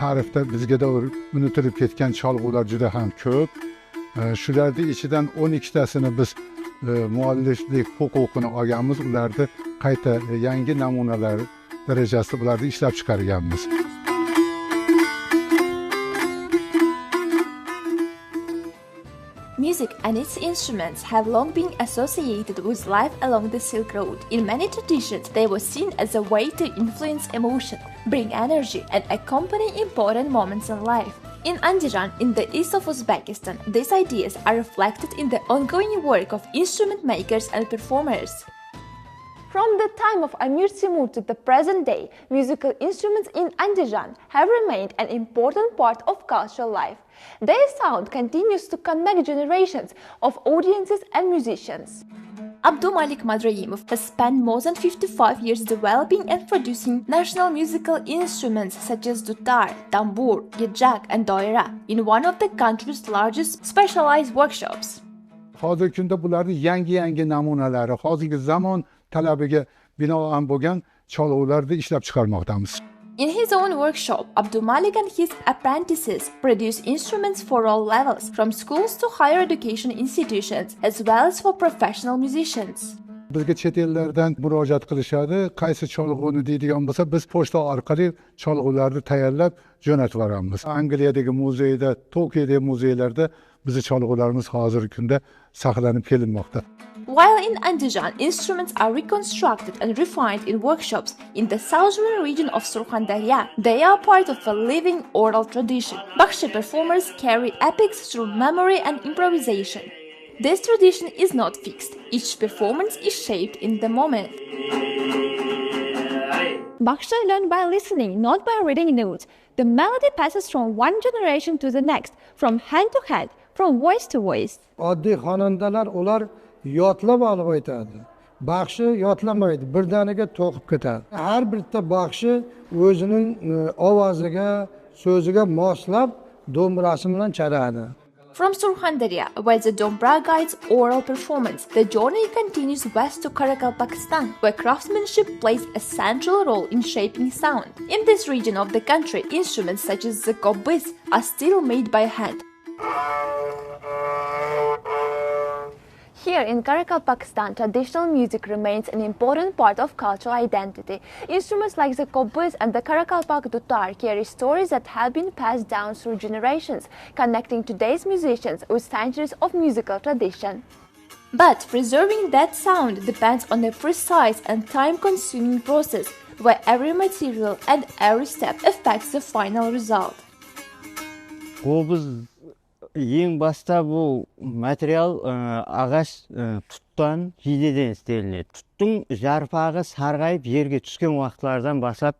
tarixda bizga davr unutilib ketgan cholg'ular juda ham ko'p. Shularning ichidan 12 tasini biz mualliflik huquqini olganmiz. Ularni qayta yangi namunalar darajasida bularni ishlab chiqarganmiz. Music and its instruments have long been associated with life along the Silk Road. In many traditions, they were seen as a way to influence emotion, bring energy, and accompany important moments in life. In Andijan, in the east of Uzbekistan, these ideas are reflected in the ongoing work of instrument makers and performers. From the time of Amir Timur to the present day, musical instruments in Andijan have remained an important part of cultural life. Their sound continues to connect generations of audiences and musicians. Abdulmalik Madrayimov has spent more than 55 years developing and producing national musical instruments such as dutar, tambur, gijak and doira in one of the country's largest specialized workshops. Hozirgi kunda bularning yangi namunalari, hozirgi zamon talabiga binoan bo'lgan cholg'ularni ishlab chiqarmoqdamiz. In his own workshop, Abdulmalik and his apprentices produce instruments for all levels, from schools to higher education institutions, as well as for professional musicians. Bizga chet ellardan murojaat qilishadi. Qaysi cholg'uni deydigan bo'lsa, biz pochta orqali cholg'ularni tayyorlab jo'natib yuboramiz. Angliyadagi muzeyda, Tokiyodagi muzeylarda bizning cholg'ularimiz hozirgi kunda saqlanib kelinmoqda. While in Andijan, instruments are reconstructed and refined in workshops in the southern region of Surkhandarya, they are part of a living oral tradition. Bakhshi performers carry epics through memory and improvisation. This tradition is not fixed. Each performance is shaped in the moment. Bakhshi learned by listening, not by reading notes. The melody passes from one generation to the next, from hand to hand, from voice to voice. Oddiy xonandalar ular yodlab olib aytadi. Bakhshi yodlamaydi, birdaniga to'qib ketadi. Har bitta bakhshi o'zining ovoziga, so'ziga moslab do'mbrasi bilan chaladi. From Surkhandarya, where the Dombra guides oral performance, the journey continues west to Karakal, Pakistan, where craftsmanship plays a central role in shaping sound. In this region of the country, instruments such as the kobis are still made by hand. Here in Karakal, Pakistan, traditional music remains an important part of cultural identity. Instruments like the kobis and the Karakalpak dutar carry stories that have been passed down through generations, connecting today's musicians with centuries of musical tradition. But preserving that sound depends on a precise and time-consuming process, where every material and every step affects the final result. Ең баста бұл материал ағаш тұттан жидеден істелінеді. Тұттың жарпағы сарғайып жерге түскен уақытлардан бастап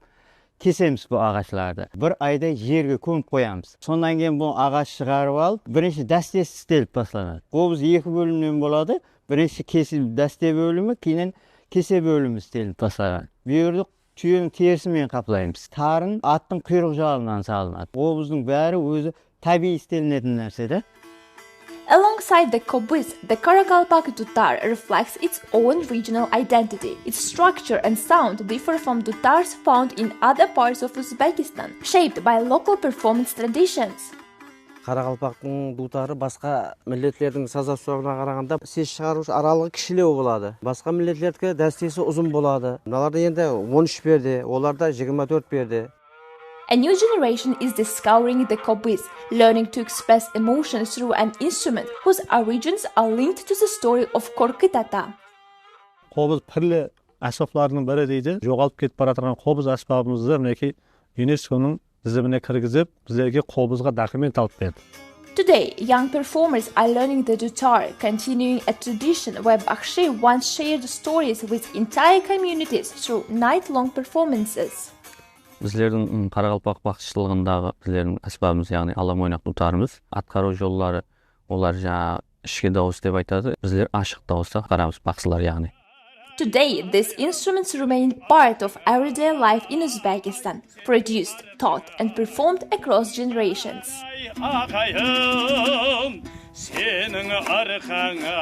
кесеміз бұл ағашларды. Бір айда жерге көміп қоямыз. Сондан кейін бұл ағаш шығарып алып, бірінші дәстесі істеліп басталады. Қобыз екі бөлімнен болады. Бірінші дәсте бөлімі, кейін кесе бөлімі істеліп басталады. Бүйірді түйенің терісімен қаплаймыз. Тарын аттың құйрық жалынан салынады. Қобыздың бәрі өзі Alongside the kobis, the Karakalpak dutar reflects its own regional identity. Its structure and sound differ from dutars found in other parts of Uzbekistan, shaped by local performance traditions. Karakalpak'ın dutары басқа миллетлердің сазасуағына қарағанда ses шығарушы аралығы кішілеу болады. Басқа миллетлердікі дәстесі ұзын болады. Мыналарда енді 13 берді, оларда 24 берді. A new generation is discovering the kobis, learning to express emotion through an instrument whose origins are linked to the story of Korkut Ata. Qobuz pirli asboblarning biri deydi. Жоғалып ketib баратырған qobuz asbobimizni mineki UNESCO'ning tizimine kirgizib, bizlarga qobuzga dokument olib berdi. Today, young performers are learning the dutar, continuing a tradition where Bakhshi once shared stories with entire communities through night-long performances. Bizlerin Karakalpak bakışçılığınдағы bizlerin asbabımız, yani alam oynak dutarımız, atkarı yolları, onlar işki dağız деп айтады. Bizler aşık dağızda qaramız bakçılar yani. Today, these instruments remain part of everyday life in Uzbekistan, produced, taught, and performed across generations. Senin arkana